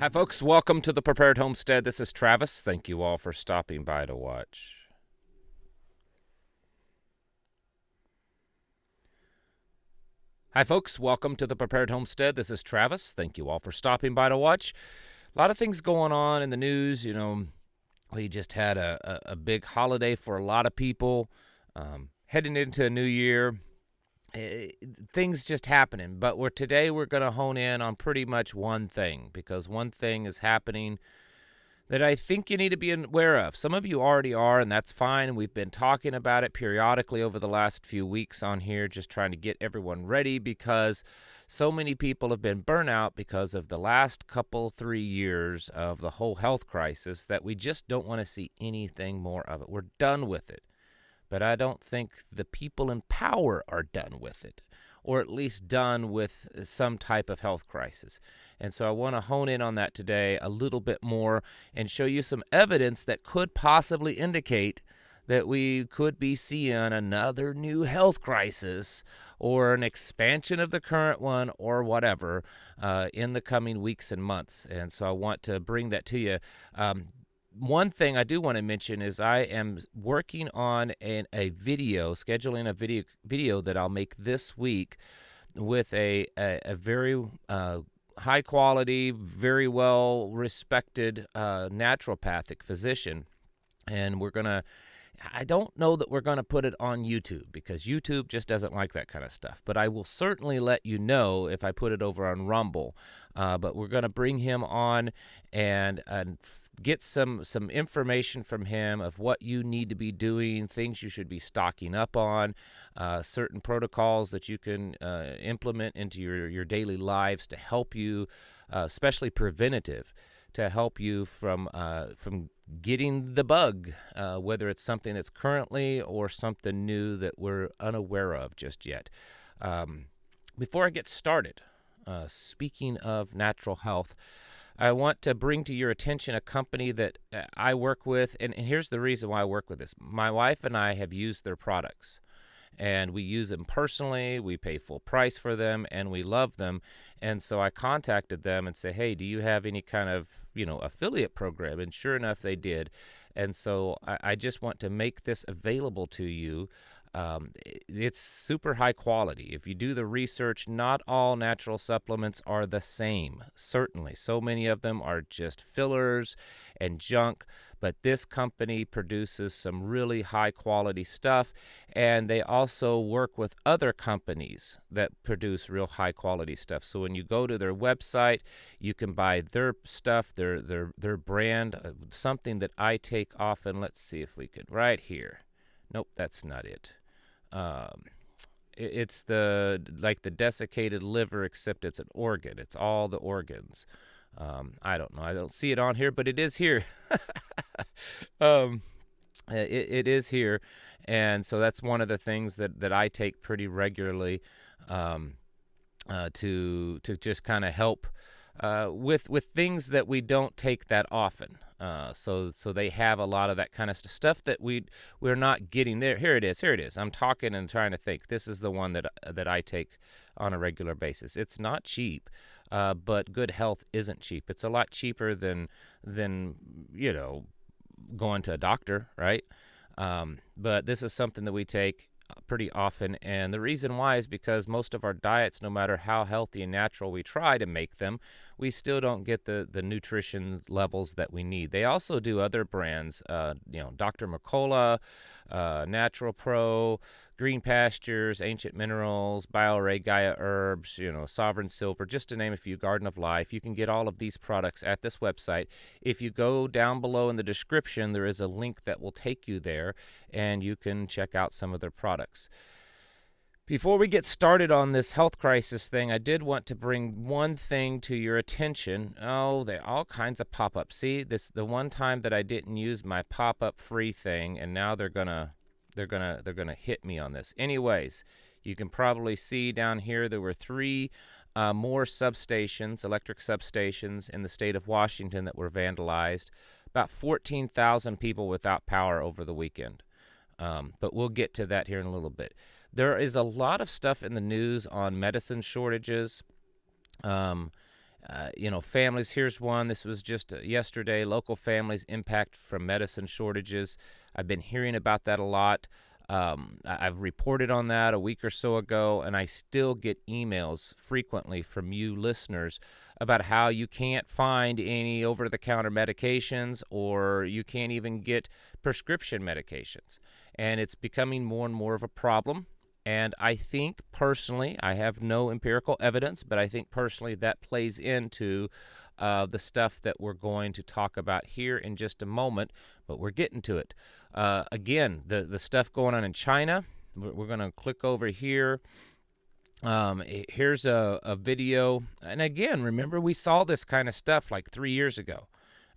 Hi, folks. Welcome to the Prepared Homestead. This is Travis. Thank you all for stopping by to watch. Hi, folks. Welcome to the Prepared Homestead. This is Travis. Thank you all for stopping by to watch. A lot of things going on in the news. You know, we just had a big holiday for a lot of people. Heading into a new year, things just happening. But today we're going to hone in on pretty much one thing, because one thing is happening that I think you need to be aware of. Some of you already are, and that's fine. We've been talking about it periodically over the last few weeks on here, just trying to get everyone ready, because so many people have been burnt out because of the last 3 years of the whole health crisis that we just don't want to see anything more of it. We're done with it. But I don't think the people in power are done with it, or at least done with some type of health crisis. And so I want to hone in on that today a little bit more and show you some evidence that could possibly indicate that we could be seeing another new health crisis or an expansion of the current one or whatever in the coming weeks and months. And so I want to bring that to you. One thing I do want to mention is I am working on a video, scheduling a video that I'll make this week with a very high quality, very well respected naturopathic physician. And I don't know that we're going to put it on YouTube, because YouTube just doesn't like that kind of stuff. But I will certainly let you know if I put it over on Rumble. But we're going to bring him on and get some information from him of what you need to be doing, things you should be stocking up on, certain protocols that you can implement into your daily lives to help you, especially preventative, to help you from getting the bug, whether it's something that's currently or something new that we're unaware of just yet. Before I get started, speaking of natural health, I want to bring to your attention a company that I work with, and here's the reason why I work with this. My wife and I have used their products, and we use them personally. We pay full price for them, and we love them. And so I contacted them and said, hey, do you have any kind of, affiliate program? And sure enough, they did. And so I just want to make this available to you. It's super high quality. If you do the research, not all natural supplements are the same. Certainly, so many of them are just fillers and junk, but this company produces some really high quality stuff, and they also work with other companies that produce real high quality stuff. So when you go to their website, you can buy their stuff, their brand, something that I take often. Let's see if we could, right here. Nope, that's not it. It's the desiccated liver, except it's an organ. It's all the organs. I don't know. I don't see it on here, but it is here. It is here, and so that's one of the things that I take pretty regularly to just kind of help with things that we don't take that often. So they have a lot of that kind of stuff that we're not getting there. Here it is. I'm talking and trying to think. This is the one that I take on a regular basis. It's not cheap, but good health isn't cheap. It's a lot cheaper than going to a doctor, right? But this is something that we take pretty often, and the reason why is because most of our diets, no matter how healthy and natural we try to make them, we still don't get the nutrition levels that we need. They also do other brands, Dr. McCullough, Natural Pro, Green Pastures, Ancient Minerals, BioRay, Gaia Herbs, Sovereign Silver, just to name a few, Garden of Life. You can get all of these products at this website. If you go down below in the description, there is a link that will take you there, and you can check out some of their products. Before we get started on this health crisis thing, I did want to bring one thing to your attention. Oh, there are all kinds of pop-ups. See, the one time that I didn't use my pop-up free thing, and now they're gonna hit me on this. Anyways, you can probably see down here there were 3 more substations, electric substations in the state of Washington that were vandalized. About 14,000 people without power over the weekend. But we'll get to that here in a little bit. There is a lot of stuff in the news on medicine shortages. Families. Here's one. This was just yesterday. Local families impact from medicine shortages. I've been hearing about that a lot. I've reported on that a week or so ago, and I still get emails frequently from you listeners about how you can't find any over-the-counter medications, or you can't even get prescription medications. And it's becoming more and more of a problem. And I think personally, I have no empirical evidence, but I think personally that plays into the stuff that we're going to talk about here in just a moment, but we're getting to it. Again, the stuff going on in China, we're going to click over here. Here's a video. And again, remember, we saw this kind of stuff like 3 years ago.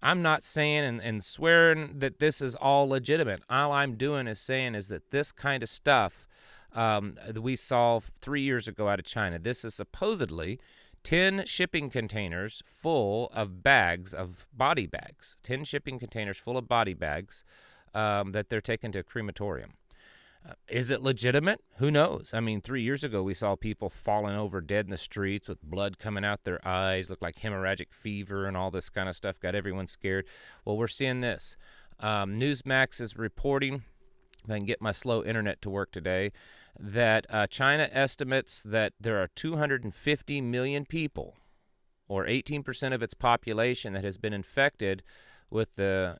I'm not saying and swearing that this is all legitimate. All I'm doing is saying is that this kind of stuff we saw 3 years ago out of China. This is supposedly 10 shipping containers full of bags, of body bags. 10 shipping containers full of body bags that they're taking to a crematorium. Is it legitimate? Who knows? I mean, 3 years ago, we saw people falling over dead in the streets with blood coming out their eyes, looked like hemorrhagic fever and all this kind of stuff, got everyone scared. Well, we're seeing this. Newsmax is reporting, if I can get my slow internet to work today, that China estimates that there are 250 million people, or 18% of its population, that has been infected with the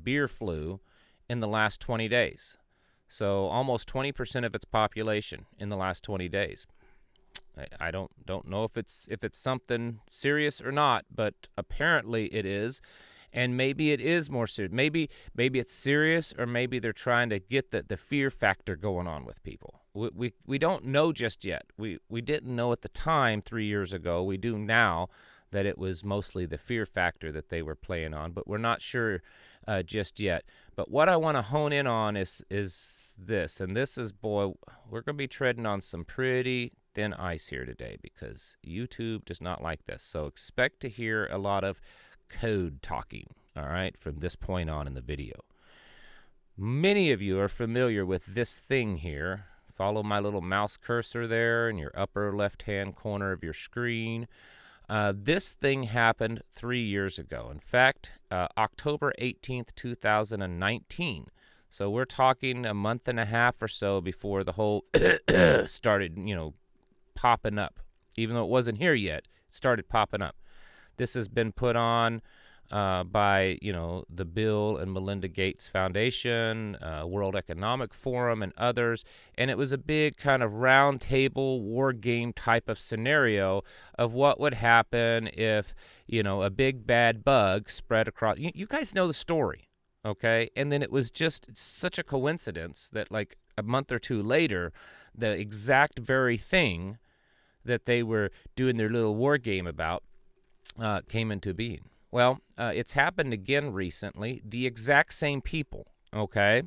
beer flu in the last 20 days. So almost 20% of its population in the last 20 days. I don't know if it's something serious or not, but apparently it is. And maybe it is more serious. Maybe it's serious, or maybe they're trying to get the fear factor going on with people. We don't know just yet. We didn't know at the time 3 years ago. We do now that it was mostly the fear factor that they were playing on, but we're not sure just yet. But what I want to hone in on is this, and this is, boy, we're going to be treading on some pretty thin ice here today because YouTube does not like this. So expect to hear a lot of code talking, all right, from this point on in the video. Many of you are familiar with this thing here. Follow my little mouse cursor there in your upper left-hand corner of your screen. This thing happened 3 years ago. In fact, October 18th, 2019. So we're talking a month and a half or so before the whole started, popping up. Even though it wasn't here yet, it started popping up. This has been put on by, the Bill and Melinda Gates Foundation, World Economic Forum, and others. And it was a big kind of round table war game type of scenario of what would happen if, a big bad bug spread across. You guys know the story, okay? And then it was just such a coincidence that like a month or two later, the exact very thing that they were doing their little war game about came into being. Well, it's happened again recently. The exact same people, okay?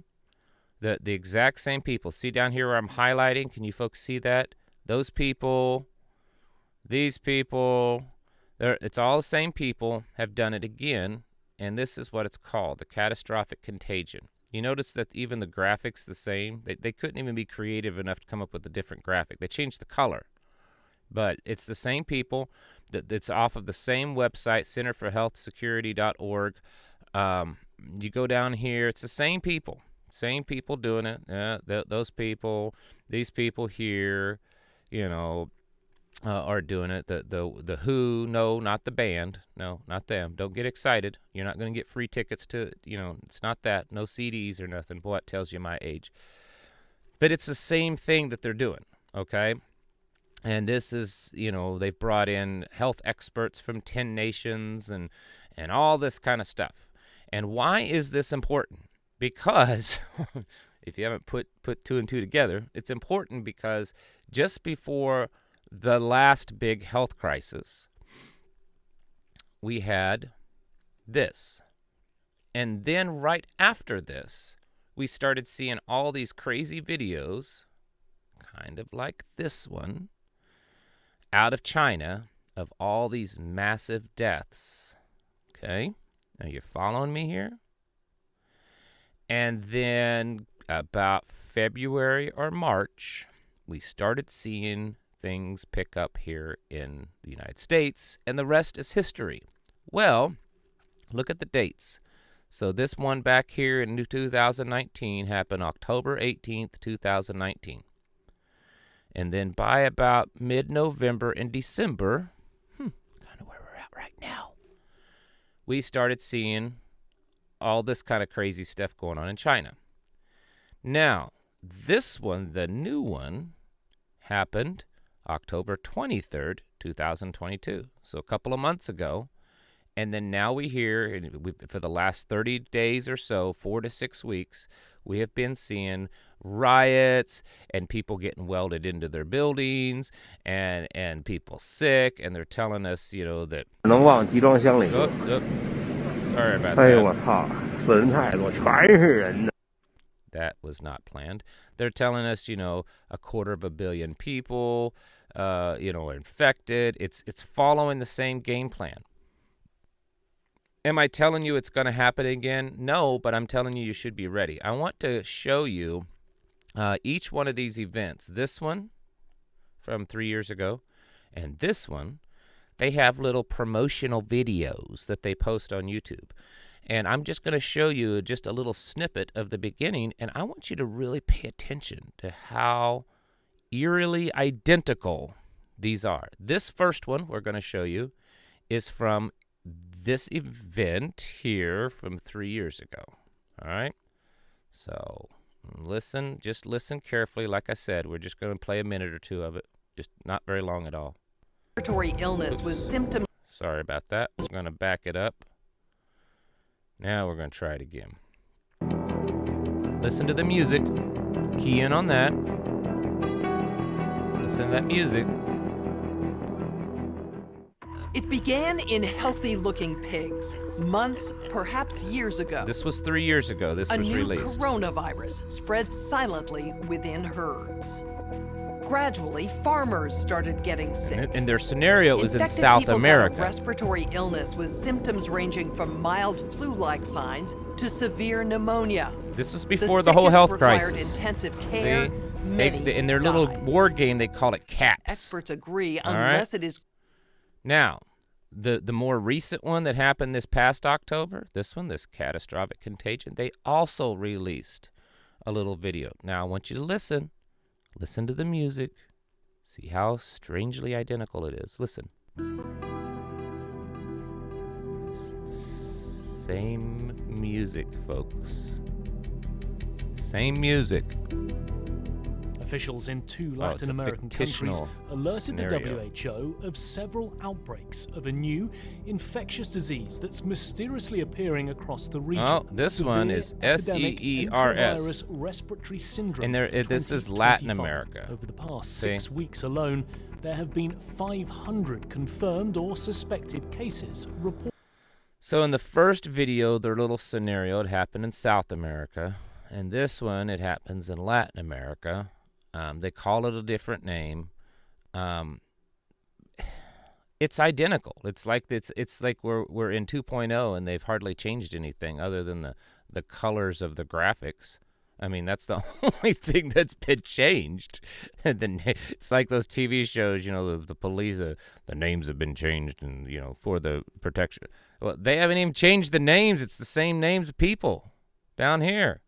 The exact same people. See down here where I'm highlighting? Can you folks see that? Those people, these people, it's all the same people have done it again, and this is what it's called, the catastrophic contagion. You notice that even the graphics the same? They couldn't even be creative enough to come up with a different graphic. They changed the color. But it's the same people. It's off of the same website, centerforhealthsecurity.org. You go down here, it's the same people doing it. Those people, these people here, are doing it. The Who, no, not the band, no, not them. Don't get excited. You're not going to get free tickets to, it's not that. No CDs or nothing. Boy, it tells you my age. But it's the same thing that they're doing, okay? And this is, they've brought in health experts from 10 nations and all this kind of stuff. And why is this important? Because, if you haven't put two and two together, it's important because just before the last big health crisis, we had this. And then right after this, we started seeing all these crazy videos, kind of like this one, out of China, of all these massive deaths. Okay? Now you're following me here? And then about February or March, we started seeing things pick up here in the United States, and the rest is history. Well, look at the dates. So this one back here in 2019 happened October 18th, 2019. And then by about mid-November and December, kind of where we're at right now, we started seeing all this kind of crazy stuff going on in China. Now, this one, the new one, happened October 23rd, 2022. So a couple of months ago. And then now we hear, for the last 30 days or so, 4 to 6 weeks, we have been seeing riots and people getting welded into their buildings and people sick, and they're telling us, that... Sorry about that. That was not planned. They're telling us, 250 million people, are infected. It's following the same game plan. Am I telling you it's going to happen again? No, but I'm telling you should be ready. I want to show you each one of these events. This one from 3 years ago, and this one, they have little promotional videos that they post on YouTube. And I'm just going to show you just a little snippet of the beginning, and I want you to really pay attention to how eerily identical these are. This first one we're going to show you is from this event here from 3 years ago. All right? So just listen carefully. Like I said, we're just going to play a minute or two of it. Just not very long at all. Respiratory illness was symptom. Sorry about that. We're going to back it up. Now we're going to try it again. Listen to the music. Key in on that. Listen to that music. It began in healthy-looking pigs, months, perhaps years ago. This was 3 years ago. This was released. A new coronavirus spread silently within herds. Gradually, farmers started getting sick. And their scenario was in South America. Respiratory illness with symptoms ranging from mild flu-like signs to severe pneumonia. This was before the whole health crisis. Intensive care. In their little war game, they call it CAPS. Experts agree, unless it is. Now, the more recent one that happened this past October, this Catastrophic Contagion, they also released a little video. Now, I want you to listen. Listen to the music. See how strangely identical it is. Listen. It's the same music, folks. Same music. Officials in 2 Latin American countries alerted scenario. The WHO of several outbreaks of a new infectious disease that's mysteriously appearing across the region. Oh, this one is SEERS. Respiratory syndrome. And this is Latin America. Over the past 6 weeks alone, there have been 500 confirmed or suspected cases reported. So in the first video, their little scenario, it happened in South America. And this one, it happens in Latin America. They call it a different name. It's identical. It's like we're in 2.0 and they've hardly changed anything other than the colors of the graphics. I mean, that's the only thing that's been changed. It's like those TV shows, the police, the names have been changed and, for the protection. Well, they haven't even changed the names. It's the same names of people down here.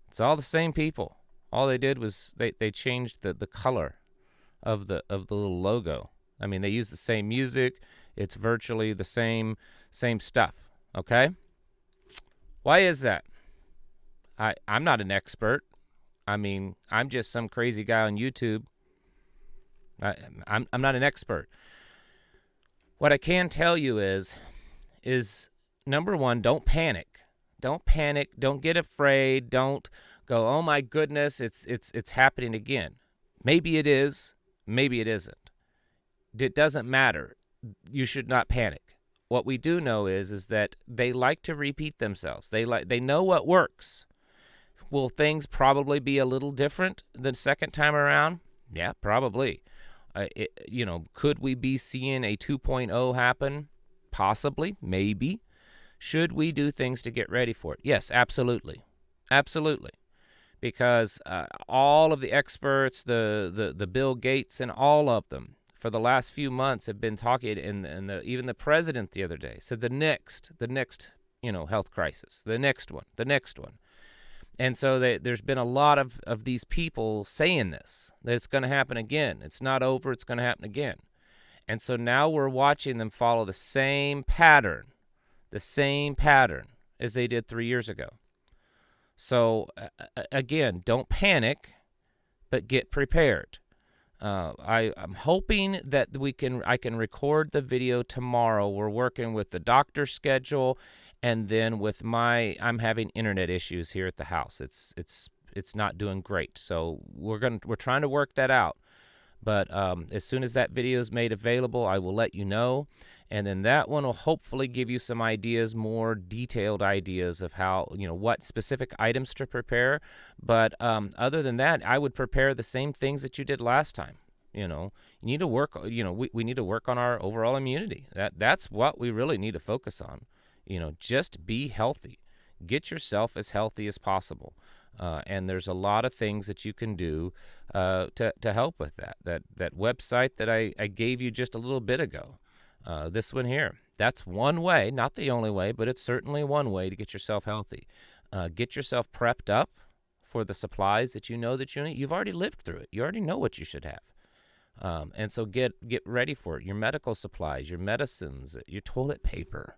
It's all the same people. All they did was they changed the color of the little logo. I mean, they use the same music. It's virtually the same stuff. Okay? Why is that? I'm not an expert. I mean, I'm just some crazy guy on YouTube. I'm not an expert. What I can tell you is number one, don't panic. Don't panic. Don't get afraid. Don't go, oh my goodness, it's happening again. Maybe it is. Maybe it isn't. It doesn't matter. You should not panic. What we do know is that they like to repeat themselves. They know what works. Will things probably be a little different the second time around? Yeah, probably. Could we be seeing a 2.0 happen? Possibly, maybe. Should we do things to get ready for it? Yes, absolutely. Absolutely. because all of the experts, the Bill Gates and all of them for the last few months have been talking, and even the president the other day said the next health crisis, the next one. And so there's been a lot of these people saying this, that it's going to happen again. It's not over. It's going to happen again. And so now we're watching them follow the same pattern as they did 3 years ago. So again, don't panic, but get prepared. I'm hoping that I can record the video tomorrow. We're working with the doctor's schedule, and then with I'm having internet issues here at the house. It's not doing great. So we're trying to work that out. But as soon as that video is made available, I will let you know. And then that one will hopefully give you some ideas, more detailed ideas of how, what specific items to prepare. But other than that, I would prepare the same things that you did last time. You need to work, we need to work on our overall immunity. That's what we really need to focus on. Just be healthy. Get yourself as healthy as possible. And there's a lot of things that you can do to help with that. That website that I gave you just a little bit ago, this one here, that's one way, not the only way, but it's certainly one way to get yourself healthy. Get yourself prepped up for the supplies that you know that you need. You've already lived through it. You already know what you should have. And so get ready for it. Your medical supplies, your medicines, your toilet paper,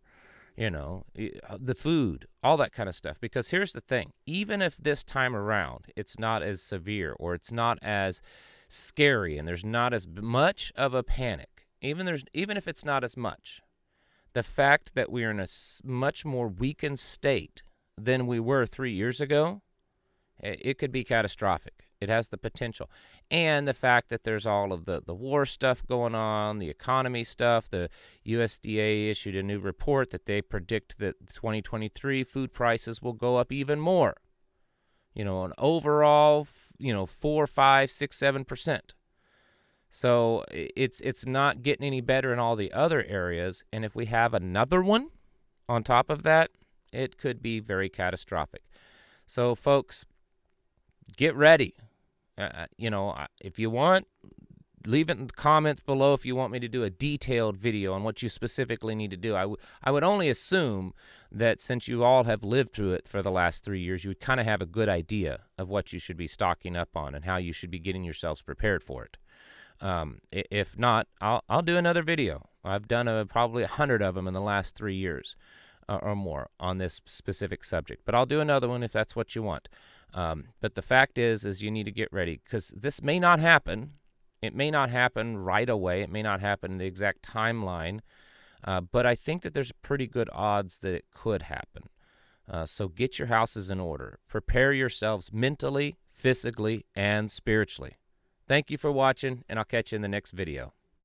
the food, all that kind of stuff. Because here's the thing, even if this time around it's not as severe or it's not as scary and there's not as much of a panic, even if it's not as much, the fact that we're in a much more weakened state than we were 3 years ago, it could be catastrophic. It has the potential. And the fact that there's all of the war stuff going on, the economy stuff, the USDA issued a new report that they predict that 2023 food prices will go up even more. An overall, 4, 5, 6, 7%. So it's not getting any better in all the other areas. And if we have another one on top of that, it could be very catastrophic. So folks, get ready. If you want, leave it in the comments below if you want me to do a detailed video on what you specifically need to do. I would only assume that since you all have lived through it for the last 3 years, you would kind of have a good idea of what you should be stocking up on and how you should be getting yourselves prepared for it. If not, I'll do another video. I've done probably 100 of them in the last 3 years or more on this specific subject. But I'll do another one if that's what you want. But the fact is you need to get ready, because this may not happen. It may not happen right away. It may not happen in the exact timeline. But I think that there's pretty good odds that it could happen. So get your houses in order. Prepare yourselves mentally, physically, and spiritually. Thank you for watching, and I'll catch you in the next video.